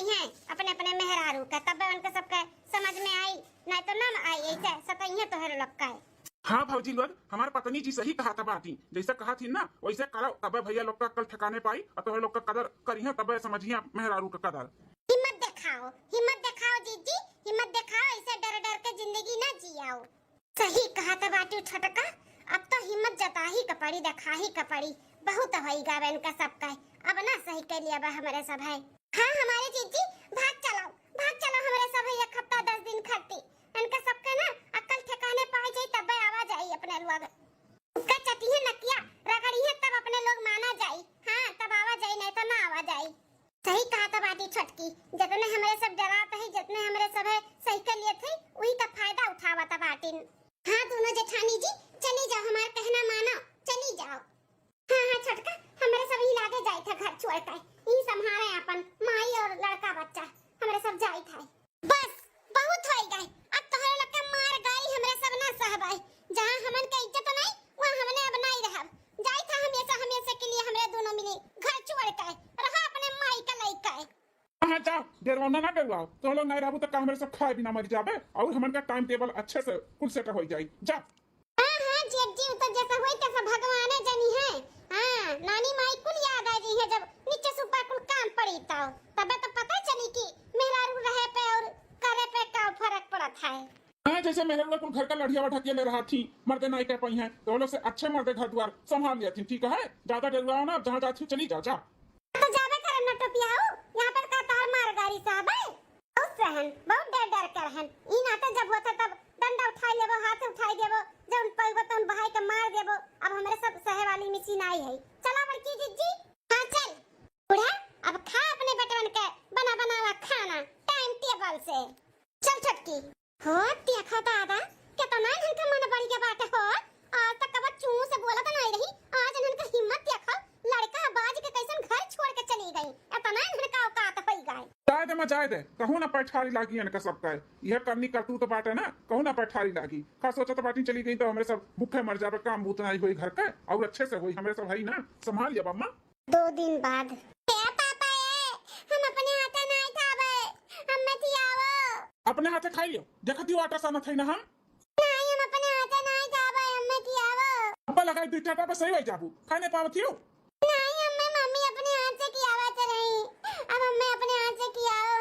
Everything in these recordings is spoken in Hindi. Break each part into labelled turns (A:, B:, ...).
A: करी हैं अपने अपने मेहरारू का, तब उनका सबका समझ में आई, नहीं तो ना आई। ऐसे सतैया तो हर लोग का है।
B: हाँ भौजी लोग, हमारे पत्नी जी सही कहा था बाती, जैसे कहा थी ना वैसे करो, तब भैया लोग का कल ठिकाने पाई और तो लोग का कदर करी है, तब समझिए मेहरारू का कदर।
A: हिम्मत दिखाओ जीजी, हिम्मत दिखाओ। ऐसे डर डर के जिंदगी ना जियाओ। सही कहा था बाटी छटका, अब तो हिम्मत जता ही कपड़ी, दिखा ही कपड़ी। बहुत होई गावे इनका सबका, अब ना सही कर लिया बा हमारे सब है। हाँ हमारे जीजी, भाग चलो हमारे सब है। एक हफ्ता 10 दिन खर्ती इनका सबका ना अक्ल ठिकाने पाए जाई, तब आवाज आई अपने लोग। उसका चटी है नकिया रगड़ी है, तब अपने लोग माना जाई। हाँ तब आवाज आई, नहीं तो ना आवाज आई। सही कहा था बाटी छटकी, जितने हमारे सब डराते हैं, जितने हमारे सब है सही कर लिए थे, वही का फायदा उठावा था बाटी। हाँ दोनों जेठानी जी चली जाओ, हमारा कहना मानो, चली जाओ। हाँ छटका, हमारे सब ही लागे जाए थे घर छोड़ कर, यही संभाले अपन माई और लड़का बच्चा, हमारे सब जाए थे। बस बहुत हो गए, अब तो हर लड़का मार गाली हमारे सब ना सहबाई। जहाँ हमन के इज्जत नहीं, वहाँ हमने अब नहीं रहा। जाए था हमेशा के लिए हमारे दोनों मिली घर छोड़ कर रहा अपने माई का लइका।
B: हाँ जाओ, डरवाना ना डरवाओ, तो लोग नहीं रहू तो हमारे सब खाए बिना मर जाबे, और हमारे का टाइम टेबल अच्छे से कुल सेट हो जाए। जा
A: हाँ जेठ तो जैसा होई तैसा भगवाने जनी है। हाँ नानी माई कुल याद आ गई है, जब नीचे से ऊपर कुल काम पड़ी तब तो पता चली कि मेहरारू रहे पे और करे पे का फर्क पड़ता है।
B: हाँ जैसे मेरे लोग घर का लड़िया ढके ले रहा थी, मर्दे नहीं कह पाई हैं, तो लोग से अच्छे मर्दे घर द्वार संभाल लिया थी। ठीक है, ज्यादा डरवाओ ना, जहाँ जाती चली जाओ। जा
A: तो जाबे करन न टोपियाओ, यहाँ पर का तार मार गाड़ी साहब है। बहुत सहन, बहुत डर कर रहन। इन आते जब होता तब डंडा उठाई लेबो, हाथ उठाई देबो, जब उन पैगो तो उन भाई के मार देबो। अब हमारे सब सहे वाली मशीन आई है। चला बड़की जीजी, हाँ चल बूढ़ा, अब खा अपने बेटवन के बना खाना टाइम टेबल से। चल छटकी हो तिया खाता आदा क्या तो ना इनका मन बड़ी के बाटे हो। आज तक कब चू से बोला तो नहीं रही, आज इनका हिम्मत देखा, लड़का बाज के कैसन घर छोड़ के चली गई। इतना इनका औकात होई गई।
B: जाए दे, मैं जाए दे, कहूँ ना पैठारी लागी इनका सबका, यह करनी करतू तो बाटे ना, कहूँ ना पैठारी लागी। का सोचा तो बाटी चली गई तो हमारे सब भूखे मर जावे, काम बूत नहीं हुई घर का, और अच्छे से हुई हमारे सब है ना, संभाल लिया अम्मा।
A: 2 दिन बाद पापा हम अपने हाथे नहीं खावे, हमें खियाओ।
B: अपने हाथे खाई लियो, देखा दियो आटा साना थे ना। हम
A: नहीं हम अपने हाथे नहीं खावे, हमें खियाओ।
B: अब्बा लगाई दू चाटा पे सही हो जाबू, खाने पावत हियो।
A: नहीं हमें मम्मी अपने हाथ से खियावा तो नहीं, अब हमें अपने हाथ से खियाओ।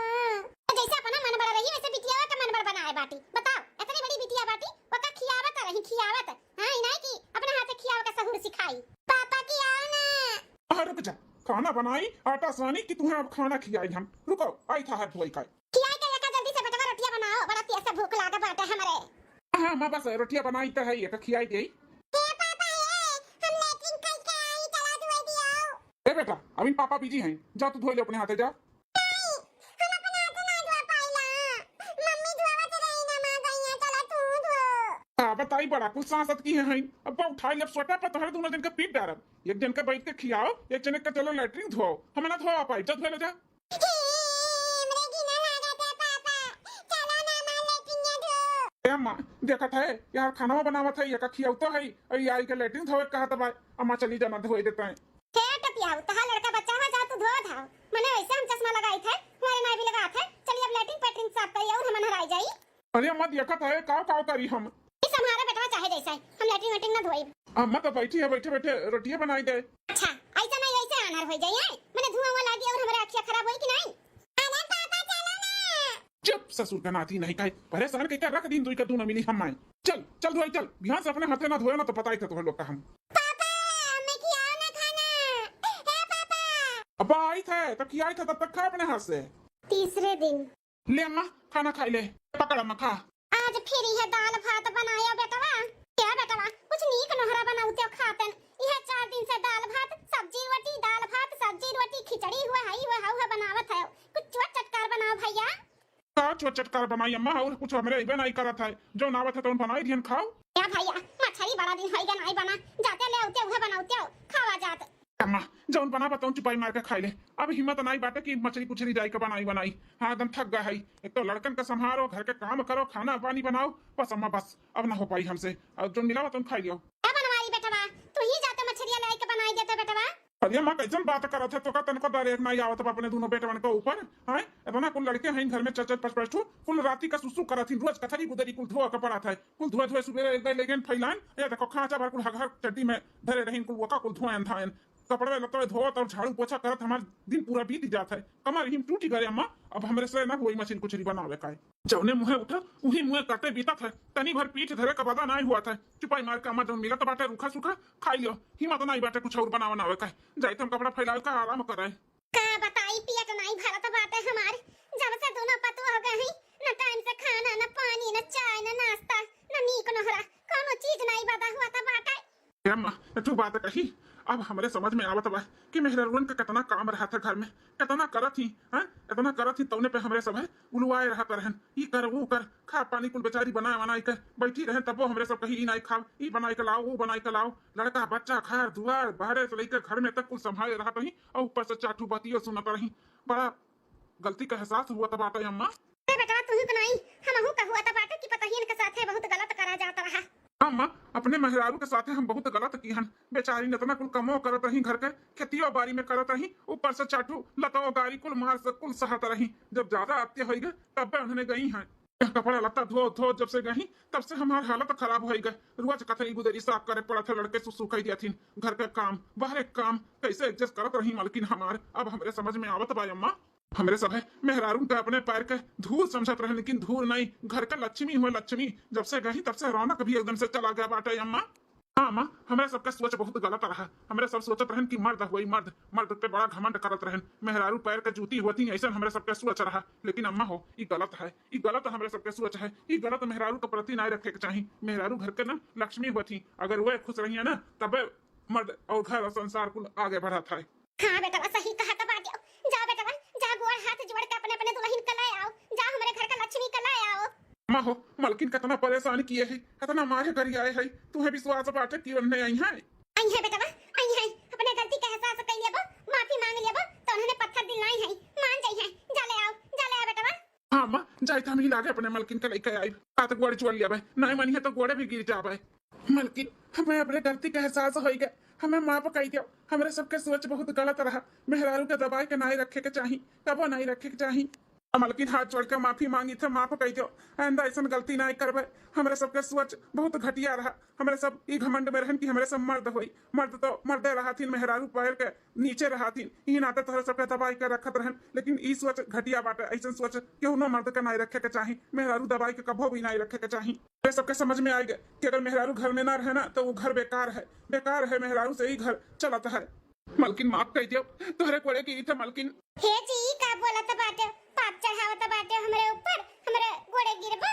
A: हां जैसे अपना मन बड़ा रही वैसे बिटिया का मन बड़ा बनाए बाटी। बताओ इतनी बड़ी बिटिया बाटी वो का खियावत रही, खियावत। हां नहीं कि अपने हाथ से खियाव का सहूर सिखाई। पापा खियाओ ना।
B: हाँ रुक जा, खाना बनाई आटा सानी कि तुम्हें अब खाना खिलाई। हम रुको, आई था हाथ धोई का।
A: खियाई के लेकर जल्दी से बेटा रोटियां बनाओ, बड़ा तेज से भूख लागे बाटे हमरे।
B: हाँ माँ बस रोटियां बनाई तो है, ये खियाई दे। ए बेटा, अभी पापा बिजी हैं, जा तू धो ले अपने हाथे, जा।
A: नहीं हम अपने हाथ नहीं धो पाइला, मम्मी धोवत रही ना, मां गई है, चला तू धो।
B: हाँ बताई बड़ा कुछ सांसद की है। अब उठाई ले सोटा पर तोहरे दोनों दिन का पीट डारब, एक दिन का बैठ के खियाओ, एक जने का चलो लैट्रिन धोओ, हमें ना धोआ पाई। जा धो ले जा। अम्मा देखा था यार, खाना बनावा था, ये का खियाऊ तो है, और ये आई के लैट्रिन धोए कहा था भाई। अम्मा चली जाना, धोए देते हैं।
A: तहा लड़का बच्चा है, जा तू धो धाओ। मने वैसे हम चश्मा लगाई थे, हमारे नाई भी लगा थे। चलिए अब लैट्रिन पैट्रिन साफ करिए और हम नहराई जाई।
B: अरे अम्मा देखा था काव करी हम।
A: इस हमारा बेटा चाहे जैसा है, हम लैट्रिन वैट्रिन ना धोई।
B: अम्मा तो बैठी है, बैठे बैठे रोटियां बनाई दे।
A: अच्छा ऐसा नहीं वैसे अनहर हो जाए, मने धुआं हुआ लागी और हमारे आँखें खराब होई कि नहीं। अरे पापा चलो ना।
B: चुप, ससुर का नाती नहीं कहे, परेशान कह के रख दिन दुई का तू ना मिली हम आए। चल चल धोई चल, बिहान से अपने हाथे ना धोए ना तो पता ही था तुम्हें लोग का हम। अब आई था तो किया था, तब तक खा अपने हाथ से।
A: तीसरे दिन
B: ले अम्मा खाना खाई ले, पकड़ अम्मा खा।
A: आज फिर यह दाल भात बनाया बेटवा। क्या बेटवा कुछ नीक नहरा बनाउते खातन। यह 4 दिन से दाल भात सब्जी रोटी, दाल भात सब्जी रोटी, खिचड़ी हुआ बनावत है। कुछ चोट चटकार बनाओ भैया।
B: का चोट चटकार बनाई अम्मा, और कुछ हमरे इबे नहीं करत है, जो नावत है तो बनाई दियन खाओ।
A: क्या भैया मछली बड़ा दिन होइगा नहीं बना, जाते ले आउते उहे बनाउते खावा जात।
B: अम्मा जौन बना बताऊं चुपाई मार के खाई ले, अब हिम्मत नहीं बाटे कि मछली कुछली जाई के बनाई। हाँ एकदम थक गए है, एक तो लड़कन का संभालो, घर के काम करो, खाना पानी बनाओ, बस अम्मा बस अब ना हो पाई हमसे। अब जो मिला तुम खाई लियो।
A: क्या बनवाई बेटवा, तू ही जाते मछलियां लाई के बनाई देते बेटवा।
B: अरे माँ कैसन बात करत है तो का तनको दरेक नहीं आवत बा अपने दोनों बेटवन के ऊपर हैं इतना कुल लड़के हैं घर में चल पच पच कुल राती का सुसु करत रोज कथरी गुदरी कुल धोआ के पड़त है कुल धोए धोए सुबह गए लेकिन फैलान ये देखो खांचा भर कुल हर चड्डी में धरे रहीन कुल वका कुल धोएन धाएन कपड़े लते धोत और झाड़ू पोछा करत हमार दिन पूरा बीत जाता है कमर हिम टूटी गए अम्मा अब हमरे से ना वही मशीन कुछ नहीं बनावे का जौने मुहे उठा वही मुहे काटे बीता था तनी भर पीठ धरे का बदा नहीं हुआ था चुपाई मार के अम्मा जौन मिला तो बाटे रूखा सूखा खाई लियो हिम्मत नहीं बाटे कुछ और बनावे ना का जाए हम कपड़ा फैलावे का आराम करे
A: का बताई पिया तो नहीं भारत बात है हमारे जब से दोनों पतु हो गए हैं न टाइम से खाना न पानी न चाय न नाश्ता न नीक न हरा कोनो चीज नहीं बता हुआ था बाटे
B: अम्मा तू बात कही अब हमारे समझ में आवत बा कि मेहररुन के कितना काम रहा था घर में कितना करत ही हैं इतना करत ही तौने पे हमरे सब है उलवाए रहा रहन ई कर वो कर खा पानी कुल बेचारी बनाए कर बैठी रहे तब वो हमरे सब कही ई नहीं खाओ ई बनाई के लाओ वो बनाई के लाओ लड़का बच्चा घर दुआर बाहर से लेकर घर में तक कुल संभाले रहा रही और ऊपर से चाटू बातियों सुनत रही बड़ा गलती का एहसास हुआ था बाटे अम्मा
A: बेटा तू तो नहीं हमहू का हुआ था बाटे कि पता ही इनके साथ है बहुत गलत करा जाता रहा
B: अम्मा अपने मेहरारू के साथ हम बहुत गलत की हन बेचारी ने इतना कुल कमो करत रही घर के खेतियों बाड़ी में करत रही ऊपर से चाटू लतो गाड़ी कुल मार से कुल सहत रही जब ज्यादा आते हो गए तब उन्होंने गई हैं कपड़ा लत्ता धो धो जब से गई तब से हमारी हालत खराब हो गई रोज कथरी गुदरी साफ करे पड़ा था लड़के सुखाई दिया थी घर के काम बाहर काम कैसे एडजस्ट करत रही मालकिन हमारे अब हमारे समझ में आवत बा अम्मा हमरे सब है मेहरारू के अपने पैर के धूल समझत रहे लेकिन धूल नहीं घर का लक्ष्मी हुए लक्ष्मी जब से गई तब से रौनक भी एकदम से चला गया बाटे अम्मा हाँ अम्मा हमारे सबका सोच बहुत गलत रहा हमारे सब सोचत रहन कि मर्द हुई मर्द मर्द पे बड़ा घमंड करत रहन मेहरारू पैर के जूती होती ऐसा हमारे सबका सोच रहा लेकिन अम्मा हो ये गलत है ये गलत हमारे सबके सोच है ये गलत मेहरारू के प्रति नहीं रखे के चाहिए मेहरारू घर के ना लक्ष्मी होती अगर वह खुश रही है ना तब मर्द और घर और संसार को आगे बढ़ा था
A: हाँ बेटा सही कहा था बात जाओ बेटा जा गोड़ हाथ जोड़ के अपने अपने दुल्हन का लाए आओ जा हमारे घर का लक्ष्मी का लाए आओ
B: माँ हो मलकिन कितना परेशान किए है कितना मारे करी आए है तुम्हें विश्वास बाटे कि उन्हें आई है
A: बेटा आई है अपने गलती का एहसास कर लिया माफी मांग लिया तो उन्होंने पत्थर दिलाई है मान जाई है जा ले आओ बेटा
B: हाँ माँ जाए हम ही लागे अपने मलकिन के लेके आई तो गोड़ चुड़ लिया भाई नहीं मानी है तो गोड़े भी गिर जा भाई मलकिन हमें अपने गलती का एहसास हो गया हमें माफ कही दियो हमारे सबके सोच बहुत गलत रहा मेहरारू के दबाई के नहीं रखे के चाहिए कबो नहीं रखे के चाहिए मलकिन हाथ जोड़ के माफी मांगी थे माफ कही दियो आइंदा ऐसा गलती नहीं करबे हमारे सबके सोच बहुत घटिया रहा हमारे सब ई घमंड में रहन कि हमारे सब मर्द हुई मर्द तो मर्दे रहा थी मेहरारू पैर के नीचे रहा थी ई नाते तोहरे सबके दबाई के रखत रहन लेकिन ई सोच घटिया बाटे ऐसा सोच केहू न मर्द के नहीं रखे के चाहिए मेहरारू दबाई के कबो भी नहीं रखे के चाहिए ये सबके समझ में आएगा कि अगर मेहरारू घर में ना रहे ना तो वो घर बेकार है मेहरारू से ही घर चलता है मलकिन माफ कही दियो तोहरे कोड़े की थे मलकिन
A: हे जी का बोलत बाटे पाप चढ़ावत बाटे हमरे ऊपर हमरे गोड़े गिरबो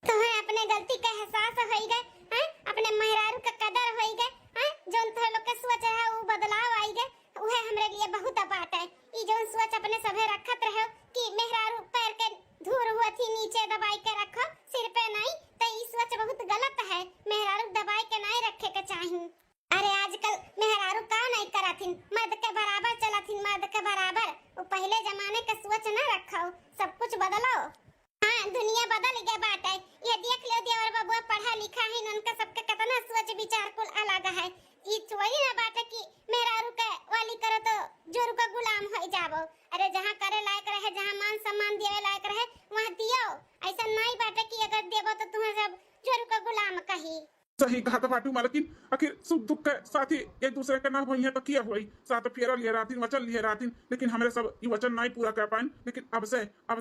A: तोहरे अपने गलती का एहसास होई गए हैं अपने मेहरारू का कदर होई गए हैं जोन तोहरे लोग के सोच है वो बदलाव आई गए उहे हमरे लिए बहुत बात है ई जोन सोच अपने सभे रखत रहो कि मेहरारू पैर के धूर हुआ थी नीचे दबाई के रखो सिर पे नहीं तो ई सोच बहुत गलत है मेहरारू दबाई के नहीं रखे के चाहिए अरे आजकल मेहरारू का नहीं कराथिन मर्द के बराबर चलाथिन मर्द के बराबर वो पहले जमाने का सोच ना रखो सब कुछ बदलो हाँ दुनिया बदल गई बात है ये देख लो देवर बाबू पढ़ा लिखा है उनका सबका कितना सोच विचार कुल अलग है ये चोरी ना बात है कि मेहरारू के वाली करो तो जोरू का गुलाम हो जाबो अरे जहाँ करे लायक रहे जहाँ मान सम्मान देवे लायक रहे वहाँ दियो ऐसा नहीं बात है कि अगर देबो तो तुम्हें सब जोरू का गुलाम कही
B: सही कहा था बाटू मालकिन आखिर सुख दुख के साथ ही एक दूसरे के नाम हुई है तो किया हुई साथ फेरा लिए रातिन वचन लिए रातिन लेकिन हमारे सब ये वचन नहीं पूरा कर पाए लेकिन अब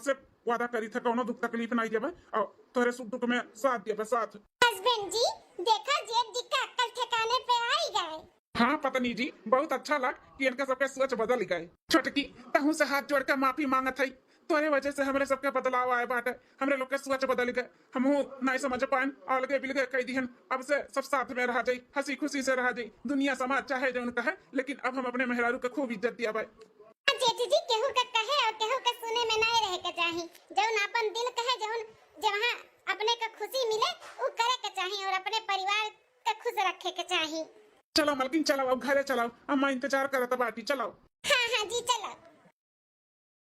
B: से वादा करी था कोनो दुख तकलीफ नहीं देवे और तोहरे सुख दुख में साथ देवे साथ
A: हस्बैंड जी देखा जेठ जी का अक्ल ठिकाने पे आई गए
B: हाँ पत्नी जी बहुत अच्छा लग कि इनका सबके सोच बदल गए छोटकी तहु से हाथ जोड़ कर माफी मांगत है तोरे वजह से हमारे सबके बदलाव आए बाटे हमरे लोग के सोच बदल गए हमहू नहीं समझ पाए अलगे बिलगे कह दिहन अब से सब साथ में रह जाई हंसी खुशी से रह जाई दुनिया समाज चाहे जो कहे लेकिन अब हम अपने मेहरारू के खूब इज्जत दिया भाई
A: जेठी जी केहू का कहे और केहू का सुने में नहीं रहे के चाहिए जौन अपन दिल कहे जौन जहाँ अपने का खुशी मिले वो करे के चाहिए और अपने परिवार का खुश रखे के चाहिए
B: चलो मलकिन चलो अब घरे चलो अम्मा इंतजार करत बाटी चलो
A: हाँ जी चलो